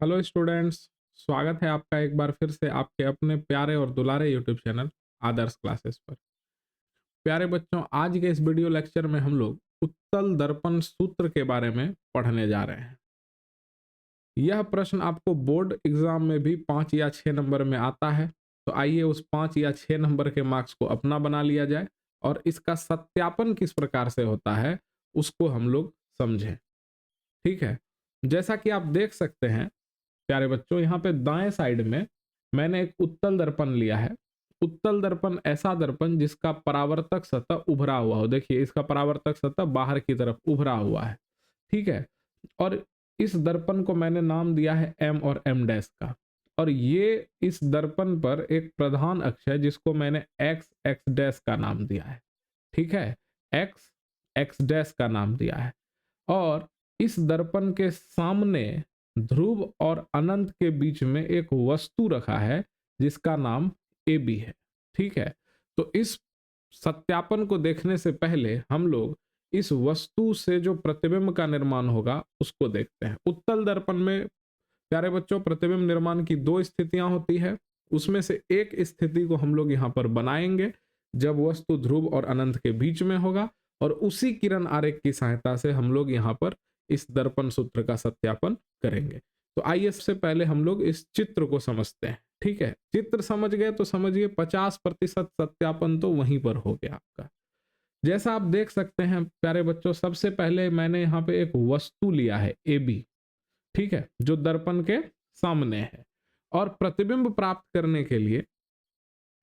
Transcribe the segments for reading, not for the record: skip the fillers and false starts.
Hello students. स्वागत है आपका एक बार फिर से आपके अपने प्यारे और दुलारे यूट्यूब चैनल आदर्श क्लासेस पर। प्यारे बच्चों, आज के इस वीडियो लेक्चर में हम लोग उत्तल दर्पण सूत्र के बारे में पढ़ने जा रहे हैं। यह प्रश्न आपको बोर्ड एग्जाम में भी 5 या 6 नंबर में आता है, तो आइए उस 5 या 6 नंबर के मार्क्स को अपना बना लिया जाए और इसका सत्यापन किस प्रकार से होता है उसको हम लोग समझें। ठीक है, जैसा कि आप देख सकते हैं प्यारे बच्चों, यहाँ पे दाएं साइड में मैंने एक उत्तल दर्पण लिया है। उत्तल दर्पण ऐसा दर्पण जिसका परावर्तक सतह उभरा हुआ हो। देखिए, इसका परावर्तक सतह बाहर की तरफ उभरा हुआ है। ठीक है, और इस दर्पण को मैंने नाम दिया है एम और एम डैश का। और ये इस दर्पण पर एक प्रधान अक्ष है जिसको मैंने एक्स एक्स डैश का नाम दिया है। ठीक है, एक्स एक्स डैश का नाम दिया है। और इस दर्पण के सामने ध्रुव और अनंत के बीच में एक वस्तु रखा है जिसका नाम ए बी है। ठीक है, तो इस सत्यापन को देखने से पहले हम लोग इस वस्तु से जो प्रतिबिंब का निर्माण होगा उसको देखते हैं। उत्तल दर्पण में प्यारे बच्चों प्रतिबिंब निर्माण की दो स्थितियां होती है। उसमें से एक स्थिति को हम लोग यहाँ पर बनाएंगे जब वस्तु ध्रुव और अनंत के बीच में होगा, और उसी किरण आरेख की सहायता से हम लोग यहाँ पर इस दर्पण सूत्र का सत्यापन करेंगे। तो आइए सबसे पहले हम लोग इस चित्र को समझते हैं। ठीक है, चित्र समझ गए तो समझिए 50% सत्यापन तो वहीं पर हो गया आपका। जैसा आप देख सकते हैं प्यारे बच्चों, सबसे पहले मैंने यहाँ पे एक वस्तु लिया है ए बी। ठीक है, जो दर्पण के सामने है। और प्रतिबिंब प्राप्त करने के लिए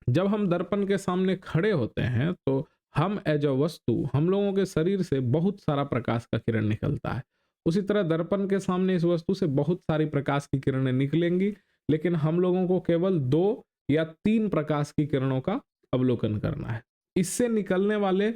जब हम दर्पण के सामने खड़े होते हैं तो हम एज अ वस्तु, हम लोगों के शरीर से बहुत सारा प्रकाश का किरण निकलता है। उसी तरह दर्पण के सामने इस वस्तु से बहुत सारी प्रकाश की किरणें निकलेंगी, लेकिन हम लोगों को केवल 2 या 3 प्रकाश की किरणों का अवलोकन करना है। इससे निकलने वाले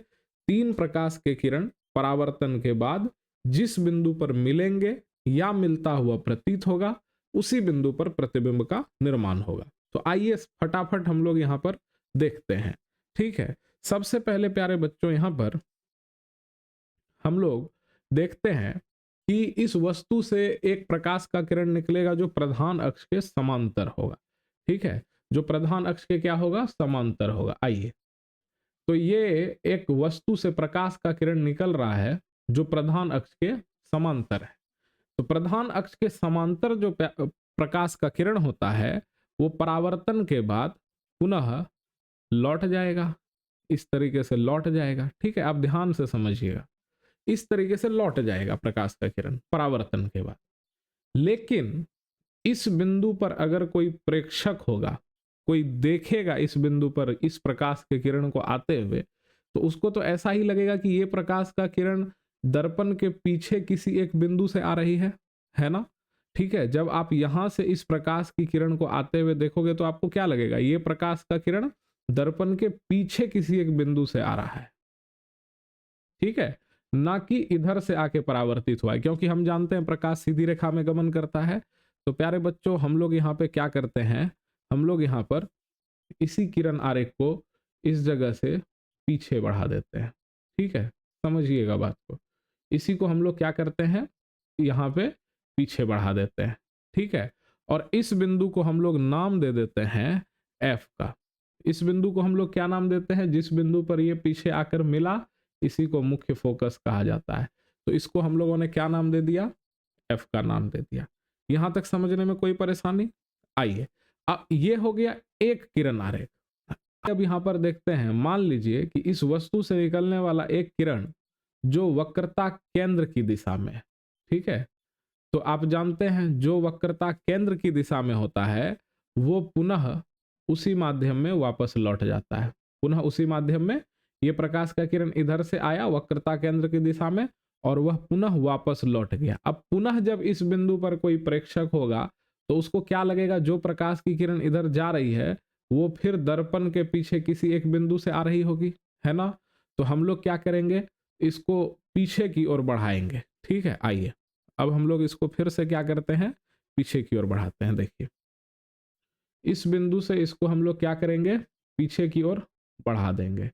3 प्रकाश के किरण परावर्तन के बाद जिस बिंदु पर मिलेंगे या मिलता हुआ प्रतीत होगा, उसी बिंदु पर प्रतिबिंब का निर्माण होगा। तो आइए फटाफट हम लोग यहाँ पर देखते हैं। ठीक है, सबसे पहले प्यारे बच्चों यहाँ पर हम लोग देखते हैं कि इस वस्तु से एक प्रकाश का किरण निकलेगा जो प्रधान अक्ष के समांतर होगा। ठीक है, जो प्रधान अक्ष के क्या होगा, समांतर होगा। आइए, तो ये एक वस्तु से प्रकाश का किरण निकल रहा है जो प्रधान अक्ष के समांतर है। तो प्रधान अक्ष के समांतर जो प्रकाश का किरण होता है वो परावर्तन के बाद पुनः लौट जाएगा। इस तरीके से लौट जाएगा। ठीक है, आप ध्यान से समझिएगा। इस तरीके से लौट जाएगा प्रकाश का किरण परावर्तन के बाद। लेकिन इस बिंदु पर अगर कोई प्रेक्षक होगा, कोई देखेगा इस बिंदु पर इस प्रकाश के किरण को आते हुए, तो उसको तो ऐसा ही लगेगा कि ये प्रकाश का किरण दर्पण के पीछे किसी एक बिंदु से आ रही है ना। ठीक है, जब आप यहां से इस प्रकाश की किरण को आते हुए देखोगे तो आपको क्या लगेगा, ये प्रकाश का किरण दर्पण के पीछे किसी एक बिंदु से आ रहा है। ठीक है, ना कि इधर से आके परावर्तित हुआ है, क्योंकि हम जानते हैं प्रकाश सीधी रेखा में गमन करता है। तो प्यारे बच्चों, हम लोग यहाँ पे क्या करते हैं, हम लोग यहाँ पर इसी किरण आरेख को इस जगह से पीछे बढ़ा देते हैं। ठीक है, समझिएगा बात को। इसी को हम लोग क्या करते हैं, यहाँ पे पीछे बढ़ा देते हैं। ठीक है, और इस बिंदु को हम लोग नाम दे देते हैं एफ का। इस बिंदु को हम लोग क्या नाम देते हैं, जिस बिंदु पर ये पीछे आकर मिला, इसी को मुख्य फोकस कहा जाता है। तो इसको हम लोगों ने क्या नाम दे दिया, एफ का नाम दे दिया। यहां तक समझने में कोई परेशानी? आइए, अब ये हो गया एक किरण आरेख। अब यहां पर देखते हैं, मान लीजिए कि इस वस्तु से निकलने वाला एक किरण जो वक्रता केंद्र की दिशा में है। ठीक है, तो आप जानते हैं जो वक्रता केंद्र की दिशा में होता है वो पुनः उसी माध्यम में वापस लौट जाता है। पुनः उसी माध्यम में ये प्रकाश का किरण इधर से आया वक्रता केंद्र की दिशा में और वह पुनः वापस लौट गया। अब पुनः जब इस बिंदु पर कोई प्रेक्षक होगा तो उसको क्या लगेगा, जो प्रकाश की किरण इधर जा रही है वो फिर दर्पण के पीछे किसी एक बिंदु से आ रही होगी, है ना। तो हम लोग क्या करेंगे, इसको पीछे की ओर बढ़ाएंगे। ठीक है, आइए अब हम लोग इसको फिर से क्या करते हैं, पीछे की ओर बढ़ाते हैं। देखिए, इस बिंदु से इसको हम लोग क्या करेंगे, पीछे की ओर बढ़ा देंगे।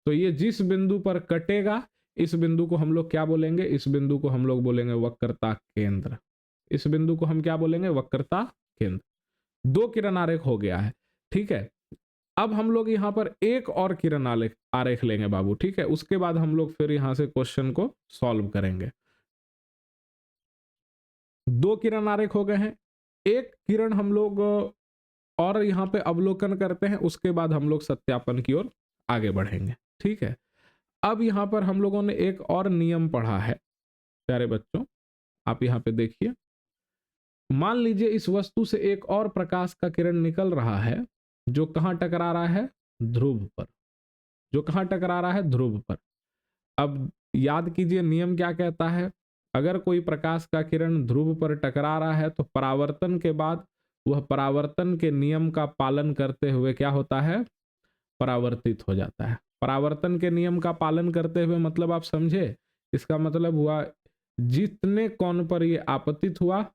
तो ये जिस बिंदु पर कटेगा इस बिंदु को हम लोग क्या बोलेंगे, इस बिंदु को हम लोग बोलेंगे वक्रता केंद्र। इस बिंदु को हम क्या बोलेंगे, वक्रता केंद्र। 2 किरण आरेख हो गया है, ठीक है। अब हम लोग यहाँ पर एक और किरण आरेख आरेख लेंगे बाबू, ठीक है। उसके बाद हम लोग फिर यहाँ से क्वेश्चन को सॉल्व करेंगे। 2 किरण आरेख हो गए हैं, एक किरण हम लोग और यहाँ पे अवलोकन करते हैं, उसके बाद हम लोग सत्यापन की ओर आगे बढ़ेंगे, ठीक है। अब यहाँ पर हम लोगों ने एक और नियम पढ़ा है प्यारे बच्चों, आप यहाँ पे देखिए। मान लीजिए इस वस्तु से एक और प्रकाश का किरण निकल रहा है, जो कहाँ टकरा रहा है, ध्रुव पर। जो कहाँ टकरा रहा है, ध्रुव पर। अब याद कीजिए नियम क्या कहता है, अगर कोई प्रकाश का किरण ध्रुव पर टकरा रहा है तो परावर्तन के बाद वह परावर्तन के नियम का पालन करते हुए क्या होता है, परावर्तित हो जाता है। परावर्तन के नियम का पालन करते हुए मतलब आप समझे, इसका मतलब हुआ जितने कोण पर यह आपतित हुआ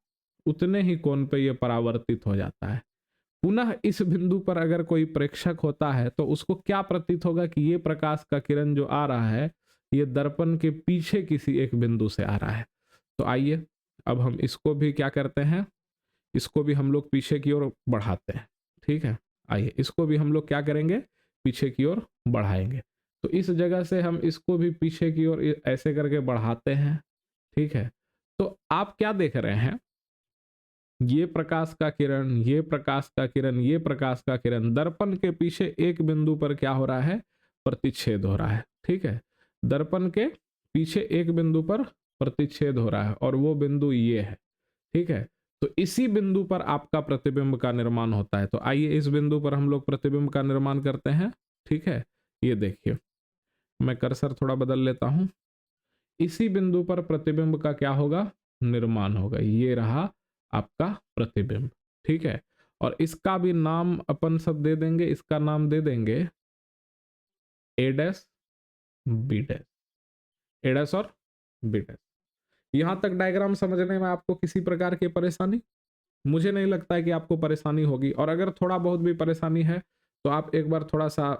उतने ही कोण पर यह परावर्तित हो जाता है। पुनः इस बिंदु पर अगर कोई प्रेक्षक होता है तो उसको क्या प्रतीत होगा कि ये प्रकाश का किरण जो आ रहा है ये दर्पण के पीछे किसी एक बिंदु से आ रहा है। तो आइए अब हम इसको भी क्या करते हैं, इसको भी हम लोग पीछे की ओर बढ़ाते हैं, ठीक है। आइए इसको भी हम लोग क्या करेंगे, पीछे की ओर बढ़ाएंगे। तो इस जगह से हम इसको भी पीछे की ओर ऐसे करके बढ़ाते हैं, ठीक है। तो आप क्या देख रहे हैं, ये प्रकाश का किरण, ये प्रकाश का किरण, ये प्रकाश का किरण दर्पण के पीछे एक बिंदु पर क्या हो रहा है, प्रतिच्छेद हो रहा है, ठीक है। दर्पण के पीछे एक बिंदु पर प्रतिच्छेद हो रहा है और वो बिंदु ये है, ठीक है। तो इसी बिंदु पर आपका प्रतिबिंब का निर्माण होता है। तो आइए इस बिंदु पर हम लोग प्रतिबिंब का निर्माण करते हैं, ठीक है। ये देखिए मैं कर्सर थोड़ा बदल लेता हूं, इसी बिंदु पर प्रतिबिंब का क्या होगा, निर्माण होगा। ये रहा आपका प्रतिबिंब, ठीक है। और इसका भी नाम अपन सब दे देंगे, इसका नाम दे देंगे ए डैश बी डैश, ए डैश और बी डैश। यहां तक डायग्राम समझने में आपको किसी प्रकार की परेशानी, मुझे नहीं लगता है कि आपको परेशानी होगी। और अगर थोड़ा बहुत भी परेशानी है तो आप एक बार थोड़ा सा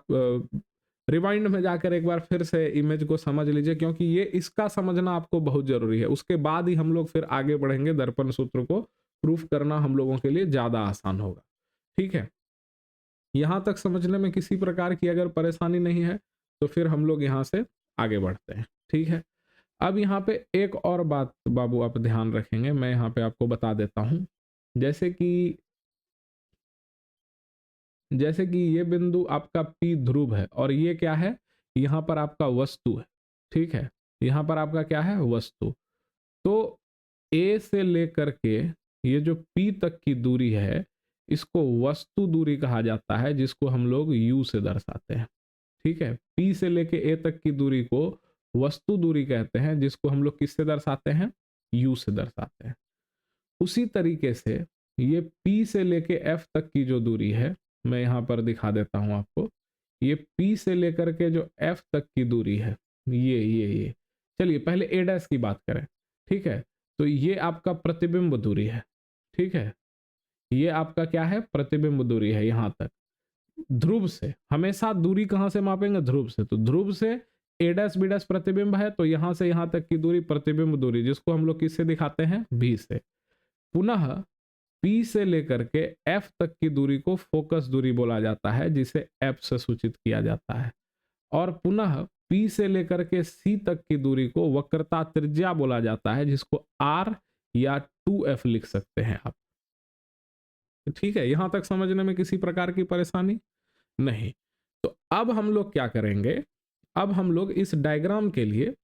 रिवाइंड में जाकर एक बार फिर से इमेज को समझ लीजिए, क्योंकि ये इसका समझना आपको बहुत जरूरी है। उसके बाद ही हम लोग फिर आगे बढ़ेंगे, दर्पण सूत्र को प्रूफ करना हम लोगों के लिए ज्यादा आसान होगा, ठीक है। यहां तक समझने में किसी प्रकार की अगर परेशानी नहीं है तो फिर हम लोग यहां से आगे बढ़ते हैं, ठीक है। अब यहाँ पे एक और बात बाबू आप ध्यान रखेंगे, मैं यहाँ पे आपको बता देता हूं। जैसे कि ये बिंदु आपका P ध्रुव है और ये क्या है, यहाँ पर आपका वस्तु है, ठीक है। यहाँ पर आपका क्या है, वस्तु। तो A से लेकर के ये जो P तक की दूरी है इसको वस्तु दूरी कहा जाता है, जिसको हम लोग U से दर्शाते हैं, ठीक है। P से लेके A तक की दूरी को वस्तु दूरी कहते हैं, जिसको हम लोग किससे दर्शाते हैं, U से दर्शाते हैं। उसी तरीके से ये P से लेके F तक की जो दूरी है, मैं यहाँ पर दिखा देता हूँ आपको। ये P से लेकर के जो F तक की दूरी है, ये चलिए पहले A डैश की बात करें, ठीक है। तो ये आपका प्रतिबिंब दूरी है, ठीक है। ये आपका क्या है, प्रतिबिंब दूरी है। यहाँ तक ध्रुव से हमेशा दूरी कहाँ से मापेंगे, ध्रुव से। तो ध्रुव से A डैश B डैश प्रतिबिंब है, तो यहाँ से यहाँ तक की दूरी प्रतिबिंब दूरी, जिसको हम लोग किससे दिखाते हैं, V से। पुनः P से लेकर के F तक की दूरी को फोकस दूरी बोला जाता है, जिसे F से सूचित किया जाता है। और पुनः P से लेकर के C तक की दूरी को वक्रता त्रिज्या बोला जाता है, जिसको R या 2F लिख सकते हैं आप, ठीक है। यहां तक समझने में किसी प्रकार की परेशानी नहीं। तो अब हम लोग क्या करेंगे, अब हम लोग इस डायग्राम के लिए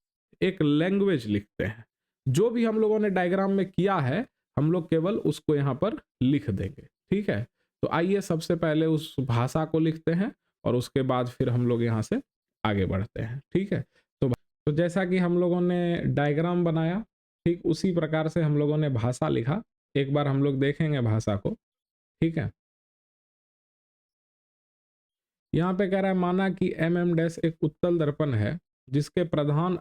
एक लैंग्वेज लिखते हैं। जो भी हम लोगों ने डायग्राम में किया है हम लोग केवल उसको यहाँ पर लिख देंगे, ठीक है। तो आइए सबसे पहले उस भाषा को लिखते हैं और उसके बाद फिर हम लोग यहाँ से आगे बढ़ते हैं, ठीक है। तो जैसा कि हम लोगों ने डायग्राम बनाया, ठीक उसी प्रकार से हम लोगों ने भाषा लिखा। एक बार हम लोग देखेंगे भाषा को, ठीक है। यहाँ पे कह रहा है माना कि MM डैश एक उत्तल दर्पण है जिसके प्रधान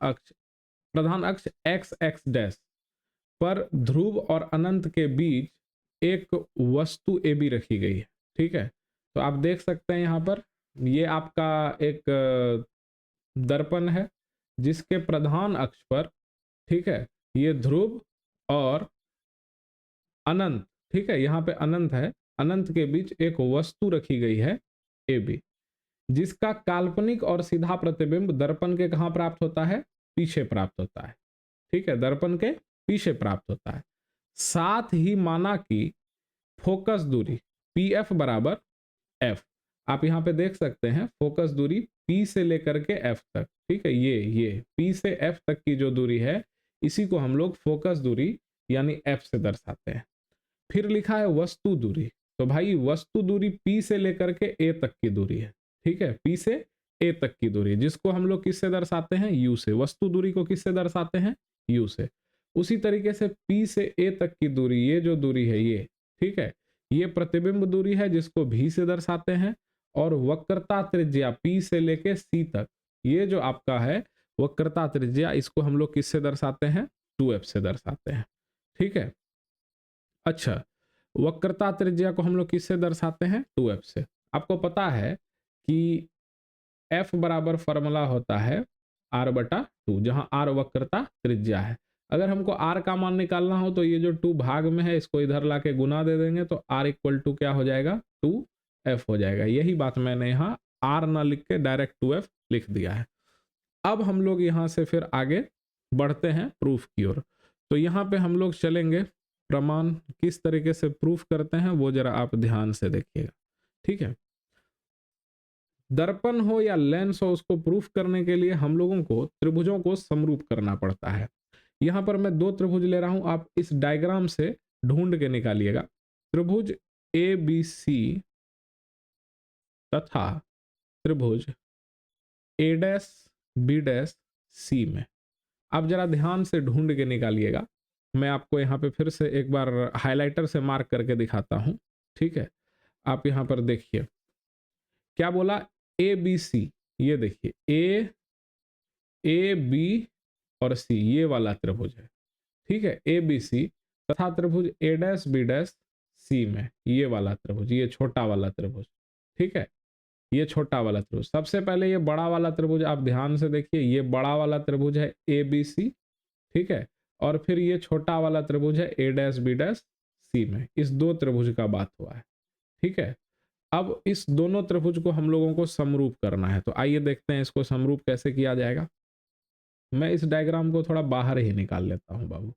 अक्ष एक्स एक्स डैश पर ध्रुव और अनंत के बीच एक वस्तु AB रखी गई है, ठीक है। तो आप देख सकते हैं यहाँ पर ये आपका एक दर्पण है जिसके प्रधान अक्ष पर, ठीक है, ये ध्रुव और अनंत, ठीक है, यहाँ पे अनंत है, अनंत के बीच एक वस्तु रखी गई है ए बी, जिसका काल्पनिक और सीधा प्रतिबिंब दर्पण के कहाँ प्राप्त होता है, पीछे प्राप्त होता है, ठीक है, दर्पण के पीछे प्राप्त होता है। साथ ही माना कि फोकस दूरी पी एफ बराबर एफ, आप यहाँ पे देख सकते हैं फोकस दूरी पी से लेकर के एफ तक, ठीक है, ये पी से एफ तक की जो दूरी है इसी को हम लोग फोकस दूरी यानी एफ से दर्शाते हैं। फिर लिखा है वस्तु दूरी, तो भाई वस्तु दूरी पी से लेकर के ए तक की दूरी है, ठीक है, पी से ए तक की दूरी, जिसको हम लोग किससे दर्शाते हैं, यू से, वस्तु दूरी को किससे दर्शाते हैं, यू से। उसी तरीके से पी से ए तक की दूरी, ये जो दूरी है ये, ठीक है, ये प्रतिबिंब दूरी है जिसको भी से दर्शाते हैं, और वक्रता त्रिज्या पी से लेके सी तक, ये जो आपका है वक्रता त्रिज्या, इसको हम लोग किससे दर्शाते हैं, 2f से दर्शाते हैं, ठीक है। अच्छा, वक्रता त्रिज्या को हम लोग किससे दर्शाते हैं, 2f से। आपको पता है कि f बराबर फॉर्मूला होता है r/2, जहां r वक्रता त्रिज्या है। अगर हमको r का मान निकालना हो तो ये जो 2 भाग में है इसको इधर लाके गुना दे देंगे तो r इक्वल टू क्या हो जाएगा, 2f हो जाएगा। यही बात मैंने यहाँ r ना लिख के डायरेक्ट 2f लिख दिया है। अब हम लोग यहाँ से फिर आगे बढ़ते हैं प्रूफ की ओर। तो यहाँ पे हम लोग चलेंगे, प्रमाण किस तरीके से प्रूफ करते हैं वो जरा आप ध्यान से देखिएगा, ठीक है। दर्पण हो या लेंस हो, उसको प्रूफ करने के लिए हम लोगों को त्रिभुजों को समरूप करना पड़ता है। यहां पर मैं 2 त्रिभुज ले रहा हूं, आप इस डायग्राम से ढूंढ के निकालिएगा। त्रिभुज ए बी सी तथा त्रिभुज ए डैश बी डैश सी में आप जरा ध्यान से ढूंढ के निकालिएगा। मैं आपको यहाँ पे फिर से एक बार हाइलाइटर से मार्क करके दिखाता हूं, ठीक है। आप यहाँ पर देखिए क्या बोला, ए बी सी, ये देखिए ए बी और सी, ये वाला त्रिभुज है, ठीक है, ए बी सी तथा त्रिभुज ए डैश बी डैश सी में, ये वाला त्रिभुज, ये छोटा वाला त्रिभुज, ठीक है, ये छोटा वाला त्रिभुज। सबसे पहले ये बड़ा वाला त्रिभुज आप ध्यान से देखिए, ये बड़ा वाला त्रिभुज है ए बी सी, ठीक है, और फिर ये छोटा वाला त्रिभुज है ए डैश बी डैश सी में। इस 2 त्रिभुज का बात हुआ है, ठीक है। अब इस दोनों त्रिभुज को हम लोगों को समरूप करना है, तो आइए देखते हैं इसको समरूप कैसे किया जाएगा। मैं इस डायग्राम को थोड़ा बाहर ही निकाल लेता हूं बाबू,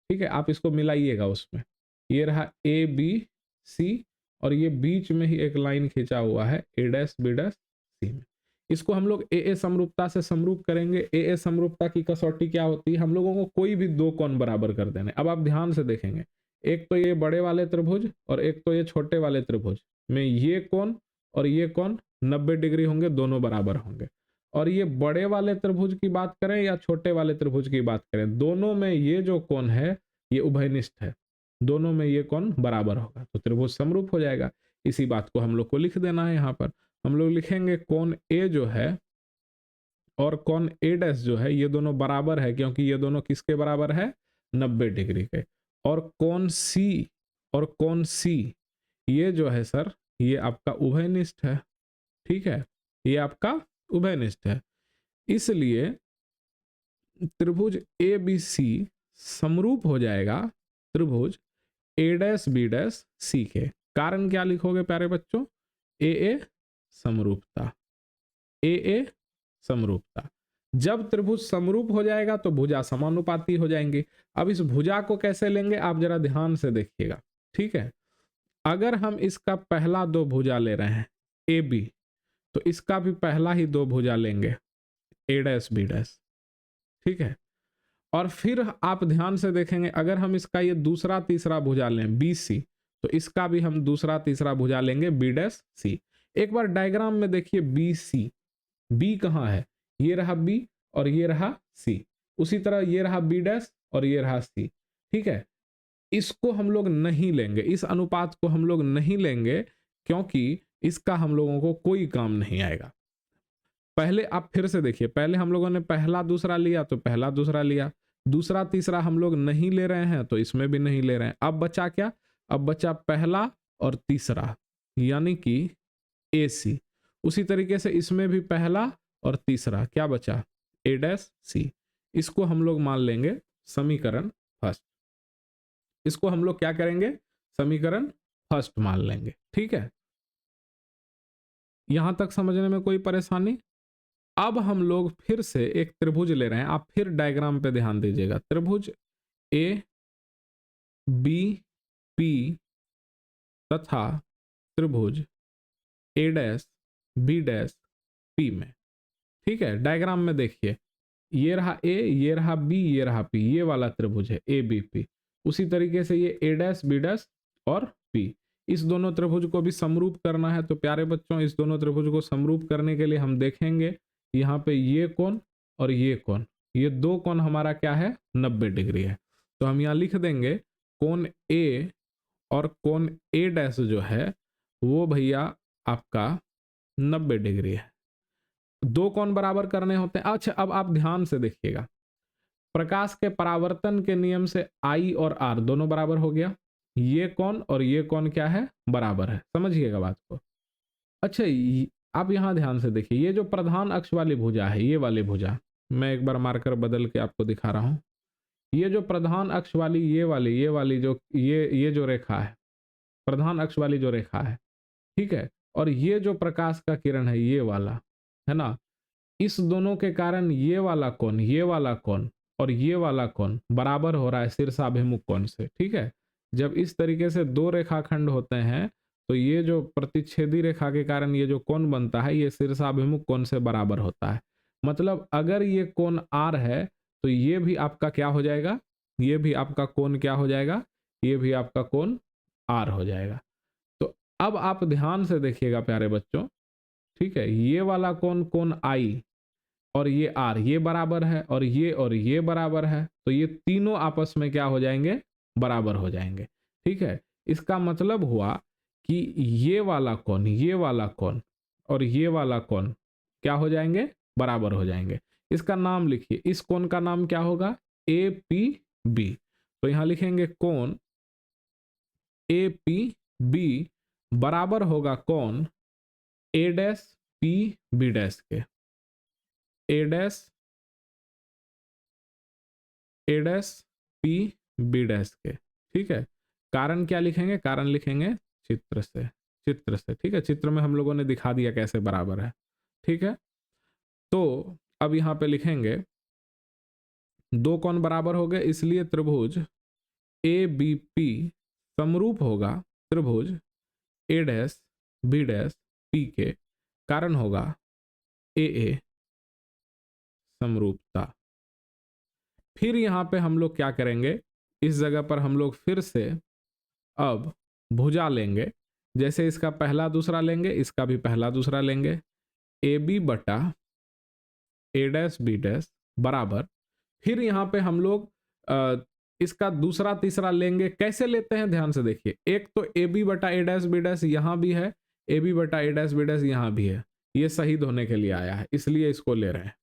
ठीक है, आप इसको मिलाइएगा उसमें। ये रहा ए बी सी और ये बीच में ही एक लाइन खींचा हुआ है ए डैश बी डैश सी में। इसको हम लोग ए समरूपता से समरूप करेंगे। ए समरूपता की कसौटी क्या होती है, हम लोगों को कोई भी 2 कोण बराबर कर देने। अब आप ध्यान से देखेंगे, एक तो ये बड़े वाले त्रिभुज और एक तो ये छोटे वाले त्रिभुज में ये कोण और ये कोण 90 डिग्री होंगे, दोनों बराबर होंगे। और ये बड़े वाले त्रिभुज की बात करें या छोटे वाले त्रिभुज की बात करें, दोनों में ये जो कोण है ये उभयनिष्ठ है, दोनों में ये कोण बराबर होगा, तो त्रिभुज समरूप हो जाएगा। इसी बात को हम लोग को लिख देना है। यहाँ पर हम लोग लिखेंगे कोण ए जो है और कोण ए डैश जो है ये दोनों बराबर है, क्योंकि ये दोनों किसके बराबर है, 90 डिग्री के। और कोण सी और कोण सी ये जो है सर ये आपका उभयनिष्ठ है, ठीक है, ये आपका उभयनिष्ठ है। इसलिए त्रिभुज ए बी सी समरूप हो जाएगा त्रिभुज ए डैश बी डैश सी के। कारण क्या लिखोगे प्यारे बच्चों, ए समरूपता, ए समरूपता। जब त्रिभुज समरूप हो जाएगा तो भुजा समानुपाती हो जाएंगी। अब इस भुजा को कैसे लेंगे आप जरा ध्यान से देखिएगा, ठीक है। अगर हम इसका पहला 2 भुजा ले रहे हैं ए बी, तो इसका भी पहला ही 2 भुजा लेंगे ए डैश बी डैश, ठीक है। और फिर आप ध्यान से देखेंगे अगर हम इसका ये दूसरा तीसरा भुजा लें बी सी, तो इसका भी हम दूसरा तीसरा भुजा लेंगे बी डैश सी। एक बार डायग्राम में देखिए बी सी, बी कहाँ है, ये रहा बी और ये रहा सी, उसी तरह ये रहा बी डैश और ये रहा सी, ठीक है। इसको हम लोग नहीं लेंगे, इस अनुपात को हम लोग नहीं लेंगे क्योंकि इसका हम लोगों को कोई काम नहीं आएगा। पहले आप फिर से देखिए, पहले हम लोगों ने पहला दूसरा लिया तो पहला दूसरा लिया, दूसरा तीसरा हम लोग नहीं ले रहे हैं तो इसमें भी नहीं ले रहे हैं। अब बचा क्या, अब बचा पहला और तीसरा यानी कि ए सी। उसी तरीके से इसमें भी पहला और तीसरा क्या बचा, ए डैश सी। इसको हम लोग मान लेंगे समीकरण फर्स्ट। इसको हम लोग क्या करेंगे, समीकरण फर्स्ट मान लेंगे। ठीक है, यहां तक समझने में कोई परेशानी? अब हम लोग फिर से एक त्रिभुज ले रहे हैं, आप फिर डायग्राम पे ध्यान दीजिएगा। त्रिभुज ए बी पी तथा त्रिभुज ए डैश बी डैश पी में। ठीक है, डायग्राम में देखिए, ये रहा ए, ये रहा बी, ये रहा पी, ये वाला त्रिभुज है ए बी पी। उसी तरीके से ये ए डैश बी डैश और पी, इस दोनों त्रिभुज को भी समरूप करना है। तो प्यारे बच्चों, इस दोनों त्रिभुज को समरूप करने के लिए हम देखेंगे यहाँ पे ये कोण और ये कोण, ये दो कोण हमारा क्या है, 90 डिग्री है। तो हम यहाँ लिख देंगे कोण ए और कोण ए डैश जो है वो भैया आपका 90 डिग्री है। दो कोण बराबर करने होते हैं। अच्छा, अब आप ध्यान से देखिएगा, प्रकाश के परावर्तन के नियम से आई और आर दोनों बराबर हो गया, ये कोण और ये कोण क्या है, बराबर है। समझिएगा बात को। अच्छा, आप यहां ध्यान से देखिए, ये जो प्रधान अक्ष वाली भुजा है, ये वाली भुजा, मैं एक बार मार्कर बदल के आपको दिखा रहा हूं। ये जो प्रधान अक्ष वाली, ये वाली जो ये जो रेखा है, प्रधान अक्ष वाली जो रेखा है, ठीक है, और ये जो प्रकाश का किरण है ये वाला, है ना, इस दोनों के कारण ये वाला कोण, ये वाला कोण और ये वाला कोण बराबर हो रहा है शीर्षाभिमुख कोण से। ठीक है, जब इस तरीके से दो रेखाखंड होते हैं तो ये जो प्रतिच्छेदी रेखा के कारण ये जो कोण बनता है ये शीर्षाभिमुख कोण से बराबर होता है। मतलब अगर ये कोण आर है तो ये भी आपका क्या हो जाएगा, ये भी आपका कोण क्या हो जाएगा, ये भी आपका कोण आर हो जाएगा। तो अब आप ध्यान से देखिएगा प्यारे बच्चों, ठीक है, ये वाला कोण, कोण आई और ये आर, ये बराबर है और ये बराबर है, तो ये तीनों आपस में क्या हो जाएंगे, बराबर हो जाएंगे। ठीक है, इसका मतलब हुआ कि ये वाला कोण, ये वाला कोण और ये वाला कोण क्या हो जाएंगे, बराबर हो जाएंगे। इसका नाम लिखिए, इस कोण का नाम क्या होगा, ए पी बी। तो यहां लिखेंगे कोण ए पी बी बराबर होगा कोण ए डैश पी बी डैश के, ए डैश पी बी डैश के। ठीक है, कारण क्या लिखेंगे, कारण लिखेंगे चित्र से, चित्र से। ठीक है, चित्र में हम लोगों ने दिखा दिया कैसे बराबर है। ठीक है, तो अब यहां पे लिखेंगे दो कोण बराबर हो गए, इसलिए त्रिभुज ए बी पी समरूप होगा त्रिभुज ए डैश बी डैश पी के, कारण होगा ए समरूपता। फिर यहां पे हम लोग क्या करेंगे, इस जगह पर हम लोग फिर से अब भुजा लेंगे, जैसे इसका पहला दूसरा लेंगे, इसका भी पहला दूसरा लेंगे, ए बी बटा ए डैश बी डैश बराबर। फिर यहां पे हम लोग इसका दूसरा तीसरा लेंगे। कैसे लेते हैं ध्यान से देखिए, एक तो ए बी बटा ए डैश बी डैश यहां भी है, ए बी बटा ए डैश बी डैश यहां भी है, ये शहीद होने के लिए आया है इसलिए इसको ले रहे हैं।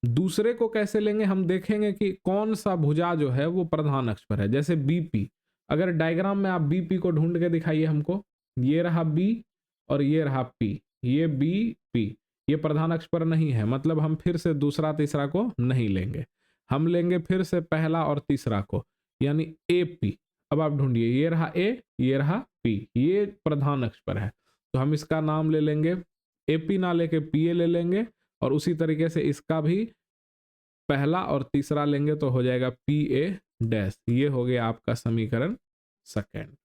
दूसरे को कैसे लेंगे, हम देखेंगे कि कौन सा भुजा जो है वो प्रधान अक्ष पर है। जैसे बीपी, अगर डायग्राम में आप बीपी को ढूंढ के दिखाइए हमको, ये रहा बी और ये रहा पी, ये बी पी, ये प्रधान अक्ष पर नहीं है, मतलब हम फिर से दूसरा तीसरा को नहीं लेंगे, हम लेंगे फिर से पहला और तीसरा को, यानी ए पी। अब आप ढूंढिए, ये रहा ए, ये रहा पी, ये प्रधान अक्ष पर है, तो हम इसका नाम ले लेंगे, ए पी ना लेके पी ए ले लेंगे, और उसी तरीके से इसका भी पहला और तीसरा लेंगे तो हो जाएगा पी ए डैश। ये हो गया आपका समीकरण सेकंड।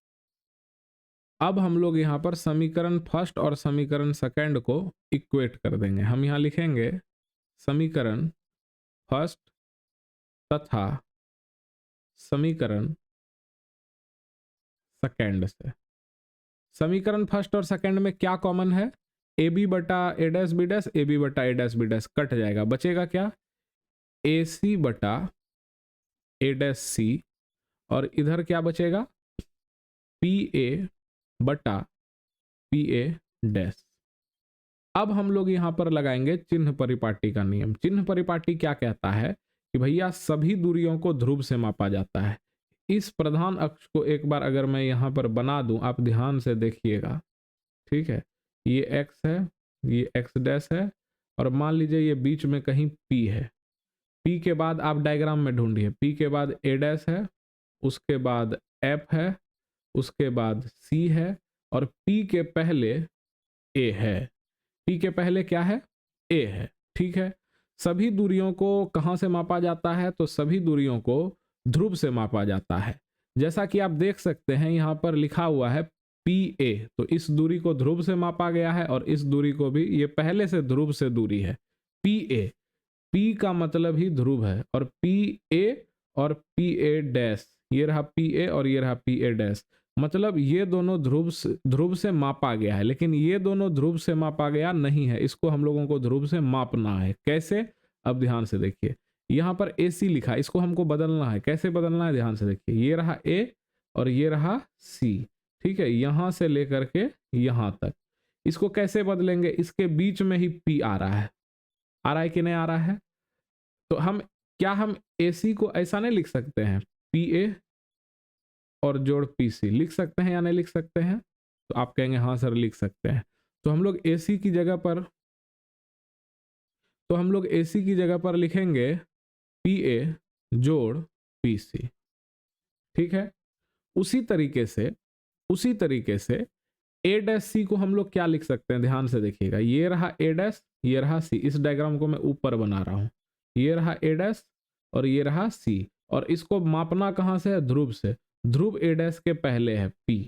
अब हम लोग यहां पर समीकरण फर्स्ट और समीकरण सेकंड को इक्वेट कर देंगे। हम यहां लिखेंगे समीकरण फर्स्ट तथा समीकरण सेकंड से। समीकरण फर्स्ट और सेकंड में क्या कॉमन है, ए बी बटा A dash B dash, A B बटा A dash B dash cut जाएगा, बचेगा क्या, ए सी बटा ए डैश सी, और इधर क्या बचेगा, पी ए बटा पी ए डैश। अब हम लोग यहां पर लगाएंगे चिन्ह परिपाटी का नियम। चिन्ह परिपाटी क्या कहता है कि भैया सभी दूरियों को ध्रुव से मापा जाता है। इस प्रधान अक्ष को एक बार अगर मैं यहां पर बना दूं, आप ध्यान से देखिएगा, ठीक है, ये एक्स है, ये एक्स डैश है, और मान लीजिए ये बीच में कहीं पी है। पी के बाद आप डायग्राम में ढूंढिए, पी के बाद ए डैश है, उसके बाद F है, उसके बाद C है और P के पहले A है। P के पहले क्या है? A है। ठीक है, सभी दूरियों को कहाँ से मापा जाता है? तो सभी दूरियों को ध्रुव से मापा जाता है। जैसा कि आप देख सकते हैं यहाँ पर लिखा हुआ है PA, तो इस दूरी को ध्रुव से मापा गया है और इस दूरी को भी, ये पहले से ध्रुव से दूरी है PA। P का मतलब ही ध्रुव है और PA और PA डैश, ये रहा PA और ये रहा PA डैश, मतलब ये दोनों ध्रुव से मापा गया है, लेकिन ये दोनों ध्रुव से मापा गया नहीं है, इसको हम लोगों को ध्रुव से मापना है। कैसे? अब ध्यान से देखिए, यहाँ पर AC लिखा है, इसको हमको बदलना है। कैसे बदलना है? ध्यान से देखिए, ये रहा A और ये रहा C। ठीक है, यहां से लेकर के यहां तक, इसको कैसे बदलेंगे? इसके बीच में ही P आ रहा है, आ रहा है कि नहीं आ रहा है? तो हम AC को ऐसा नहीं लिख सकते हैं, PA और जोड़ PC लिख सकते हैं या नहीं लिख सकते हैं? तो आप कहेंगे हाँ सर लिख सकते हैं। तो हम लोग AC की जगह पर, लिखेंगे PA जोड़ PC। ठीक है, उसी तरीके से A डैश C को हम लोग क्या लिख सकते हैं? ध्यान से देखिएगा, ये रहा A डैश, ये रहा C। इस डायग्राम को मैं ऊपर बना रहा हूं, ये रहा A डैश और ये रहा C, और इसको मापना कहां से है? ध्रुव से। ध्रुव A डैश के पहले है P,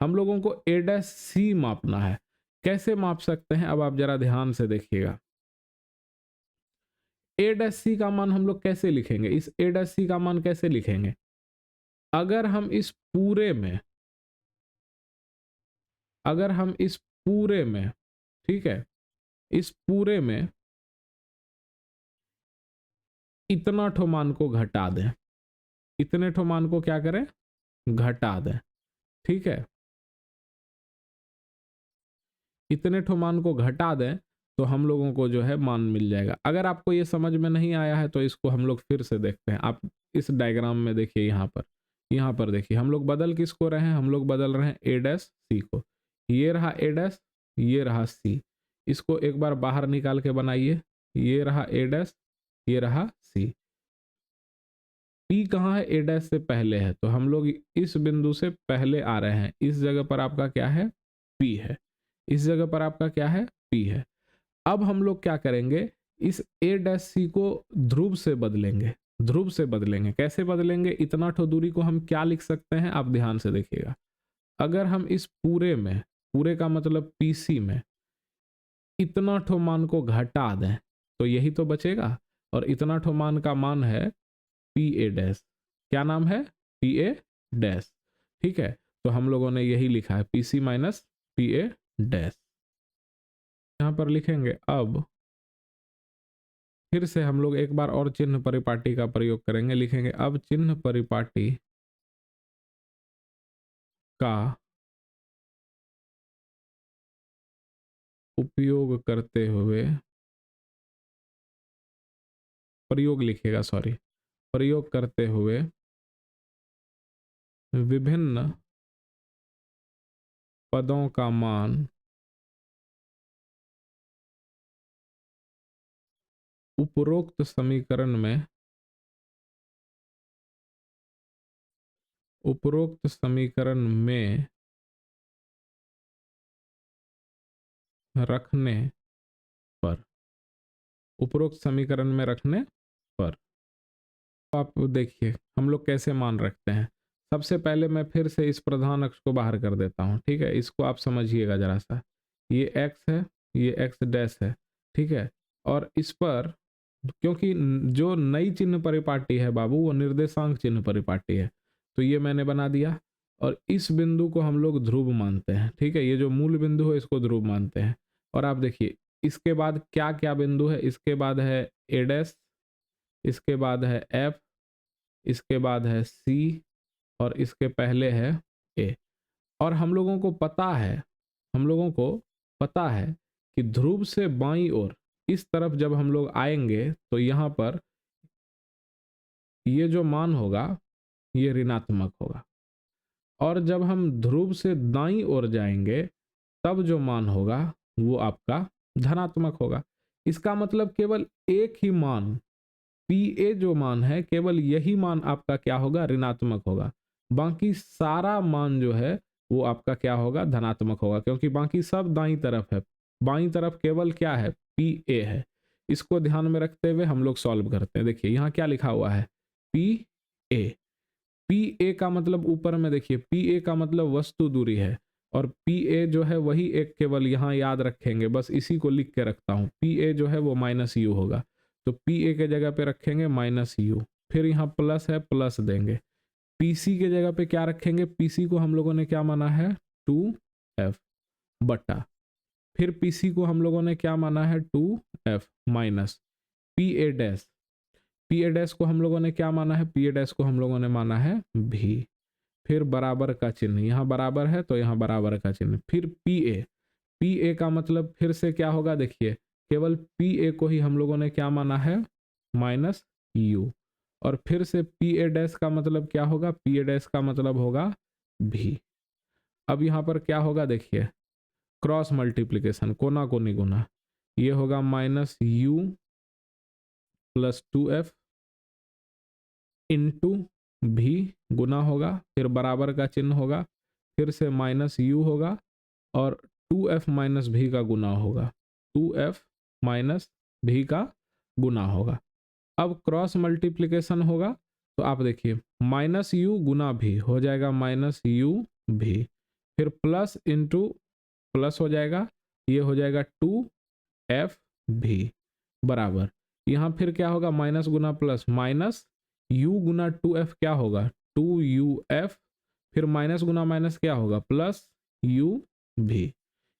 हम लोगों को A डैश C मापना है। कैसे माप सकते हैं? अब आप जरा ध्यान से देखिएगा, A डैश C का मान हम लोग कैसे लिखेंगे? इस A डैश C का मान कैसे लिखेंगे? अगर हम इस पूरे में, ठीक है, इस पूरे में इतना ठो मान को घटा दें, इतने ठो मान को क्या करें? घटा दें। ठीक है, इतने ठो मान को घटा दें तो हम लोगों को जो है मान मिल जाएगा। अगर आपको ये समझ में नहीं आया है तो इसको हम लोग फिर से देखते हैं। आप इस डायग्राम में देखिए, यहाँ पर देखिए, हम लोग बदल किसको रहे हैं? हम लोग बदल रहे हैं A डैश C को। ये रहा A डैश, ये रहा C। इसको एक बार बाहर निकाल के बनाइए, ये रहा A डैश, ये रहा C। P कहाँ है? A डैश से पहले है, तो हम लोग इस बिंदु से पहले आ रहे हैं। इस जगह पर आपका क्या है? P है। इस जगह पर आपका क्या है? P है। अब हम लोग क्या करेंगे? इस A डैश C को ध्रुव से बदलेंगे, कैसे बदलेंगे? इतना ठो दूरी को हम क्या लिख सकते हैं? आप ध्यान से देखिएगा, अगर हम इस पूरे में, पूरे का मतलब PC में इतना ठो मान को घटा दें तो यही तो बचेगा, और इतना ठो मान का मान है PA डैश। क्या नाम है? PA dash. ठीक है, तो हम लोगों ने यही लिखा है PC माइनस PA डैश। यहां पर लिखेंगे। अब फिर से हम लोग एक बार और चिन्ह परिपाटी का प्रयोग करेंगे, लिखेंगे अब चिन्ह परिपाटी का उपयोग करते हुए, प्रयोग लिखेगा, सॉरी, प्रयोग करते हुए विभिन्न पदों का मान उपरोक्त समीकरण में रखने पर, उपरोक्त समीकरण में रखने पर। तो आप देखिए हम लोग कैसे मान रखते हैं। सबसे पहले मैं फिर से इस प्रधान अक्ष को बाहर कर देता हूं। ठीक है, इसको आप समझिएगा जरा सा, ये x है, ये x डैश है। ठीक है, और इस पर क्योंकि जो नई चिन्ह परिपाटी है बाबू, वो निर्देशांक चिन्ह परिपाटी है, तो ये मैंने बना दिया, और इस बिंदु को हम लोग ध्रुव मानते हैं। ठीक है, ये जो मूल बिंदु है इसको ध्रुव मानते हैं। और आप देखिए इसके बाद क्या क्या बिंदु है? इसके बाद है A डैश, इसके बाद है F, इसके बाद है C, और इसके पहले है A। और हम लोगों को पता है कि ध्रुव से बाईं ओर इस तरफ जब हम लोग आएंगे तो यहाँ पर ये जो मान होगा ये ऋणात्मक होगा, और जब हम ध्रुव से दाईं ओर जाएंगे तब जो मान होगा वो आपका धनात्मक होगा। इसका मतलब केवल एक ही मान PA जो मान है, केवल यही मान आपका क्या होगा? ऋणात्मक होगा। बाकी सारा मान जो है वो आपका क्या होगा, धनात्मक होगा, क्योंकि बाकी सब दाईं तरफ है। बाईं तरफ केवल क्या है, पी ए है। इसको ध्यान में रखते हुए हम लोग सॉल्व करते हैं। देखिए यहाँ क्या लिखा हुआ है, पी ए। पी ए का मतलब ऊपर में देखिए, पी ए का मतलब वस्तु दूरी है, और पी ए जो है वही एक केवल यहाँ याद रखेंगे, बस इसी को लिख के रखता हूँ। पी ए जो है वो माइनस यू होगा, तो पी ए के जगह पे रखेंगे माइनस यू, फिर यहाँ प्लस है प्लस देंगे। पीसी के जगह पे क्या रखेंगे, पीसी को हम लोगों ने क्या माना है, 2f बटा, फिर पीसी को हम लोगों ने क्या माना है, 2f minus P A dash. P A dash को हम लोगों ने क्या माना है, पी ए डैश को हम लोगों ने माना है भी, फिर बराबर का चिन्ह, यहाँ बराबर है तो यहाँ बराबर का चिन्ह, फिर पी ए। पी ए का मतलब फिर से क्या होगा, देखिए केवल पी ए को ही हम लोगों ने क्या माना है, माइनस यू, और फिर से पी ए डैश का मतलब क्या होगा, पी ए डैश का मतलब होगा भी। अब यहाँ पर क्या होगा, देखिए क्रॉस मल्टीप्लीकेशन, कोना कोनी गुना, ये होगा minus you plus 2f into भी, गुना होगा, फिर बराबर का चिन्ह होगा, फिर से माइनस यू होगा, और 2f माइनस भी का गुना होगा, 2f माइनस भी का गुना होगा। अब क्रॉस मल्टीप्लिकेशन होगा तो आप देखिए माइनस यू गुना भी हो जाएगा माइनस यू भी, फिर प्लस इंटू प्लस हो जाएगा, ये हो जाएगा 2f भी बराबर, यहाँ फिर क्या होगा, माइनस गुना प्लस, माइनस u गुना 2f क्या होगा, 2uf, फिर माइनस गुना माइनस क्या होगा, प्लस u भी।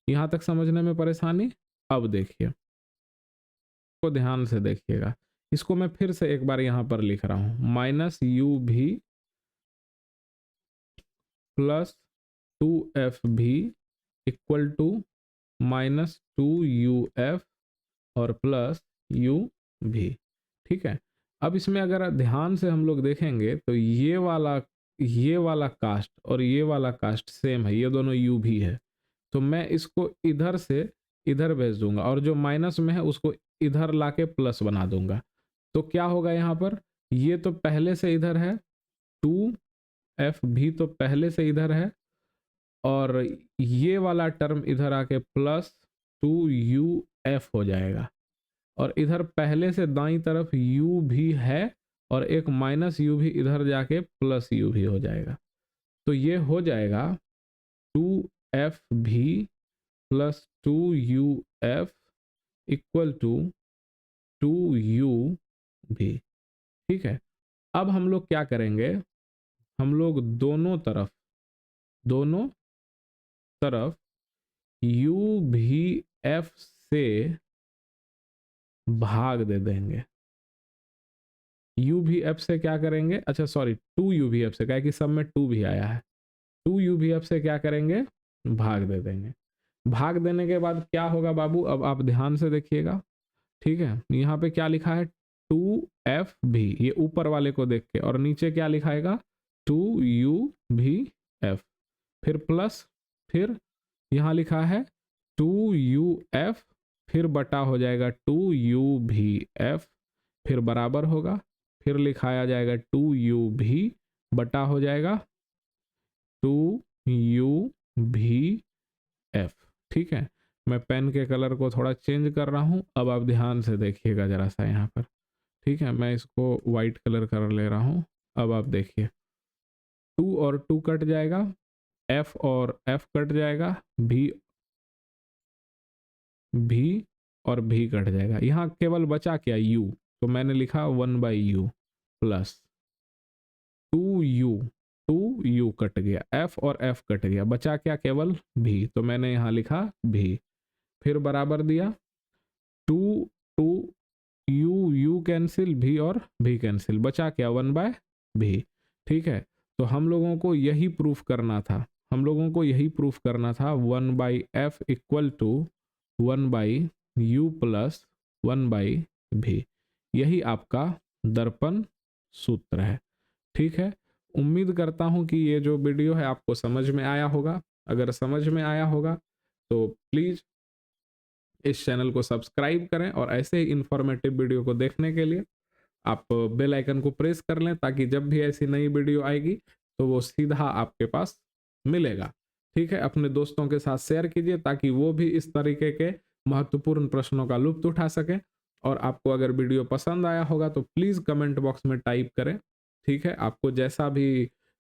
यहाँ तक समझने में परेशानी? अब देखिए, को ध्यान से देखिएगा, इसको मैं फिर से एक बार यहाँ पर लिख रहा हूँ, माइनस यू भी प्लस 2f भी इक्वल टू माइनस 2uf और प्लस u भी। ठीक है, अब इसमें अगर ध्यान से हम लोग देखेंगे तो ये वाला कास्ट और ये वाला कास्ट सेम है, ये दोनों u भी है, तो मैं इसको इधर से इधर भेज दूंगा, और जो माइनस में है उसको इधर लाके प्लस बना दूंगा। तो क्या होगा यहाँ पर, ये तो पहले से इधर है, 2f भी तो पहले से इधर है, और ये वाला टर्म इधर आके प्लस 2uf हो जाएगा, और इधर पहले से दाईं तरफ u भी है, और एक माइनस u भी इधर जाके प्लस u भी हो जाएगा। तो ये हो जाएगा 2f भी plus 2uf equal to 2u भी। ठीक है, अब हम लोग क्या करेंगे, हम लोग दोनों तरफ u भी f से भाग दे देंगे। u भी f से क्या करेंगे, अच्छा सॉरी 2u भी f से, क्या है कि सब में 2 भी आया है, 2u भी f से क्या करेंगे, भाग दे देंगे। भाग देने के बाद क्या होगा बाबू, अब आप ध्यान से देखिएगा। ठीक है, यहाँ पे क्या लिखा है, 2f भी, ये ऊपर वाले को देख के, और नीचे क्या लिखाएगा, 2u भी f, फिर प्लस, फिर यहाँ लिखा है 2uf, फिर बटा हो जाएगा 2u भी f, फिर बराबर होगा, फिर लिखाया जाएगा 2u भी बटा हो जाएगा 2u भी f। ठीक है, मैं पेन के कलर को थोड़ा चेंज कर रहा हूँ, अब आप ध्यान से देखिएगा जरा सा यहाँ पर। ठीक है, मैं इसको वाइट कलर कर ले रहा हूँ। अब आप देखिए 2 और 2 कट जाएगा, f और f कट जाएगा, भी और भी कट जाएगा, यहाँ केवल बचा क्या, u, तो मैंने लिखा 1/u प्लस 2u कट गया, f और f कट गया, बचा क्या, केवल भी, तो मैंने यहाँ लिखा भी, फिर बराबर दिया 2 कैंसिल, भी और भी कैंसिल, बचा क्या, 1/भी। ठीक है, तो हम लोगों को यही प्रूफ करना था, 1/f equal to 1/u plus 1/भी, यही आपका दर्पण सूत्र है। ठीक है, उम्मीद करता हूं कि ये जो वीडियो है आपको समझ में आया होगा। अगर समझ में आया होगा तो प्लीज़ इस चैनल को सब्सक्राइब करें, और ऐसे ही इंफॉर्मेटिव वीडियो को देखने के लिए आप बेल आइकन को प्रेस कर लें, ताकि जब भी ऐसी नई वीडियो आएगी तो वो सीधा आपके पास मिलेगा। ठीक है, अपने दोस्तों के साथ शेयर कीजिए ताकि वो भी इस तरीके के महत्वपूर्ण प्रश्नों का लुत्फ़ उठा सकें। और आपको अगर वीडियो पसंद आया होगा तो प्लीज़ कमेंट बॉक्स में टाइप करें। ठीक है, आपको जैसा भी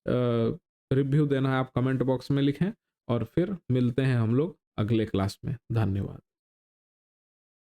रिव्यू देना है आप कमेंट बॉक्स में लिखें और फिर मिलते हैं हम लोग अगले क्लास में। धन्यवाद।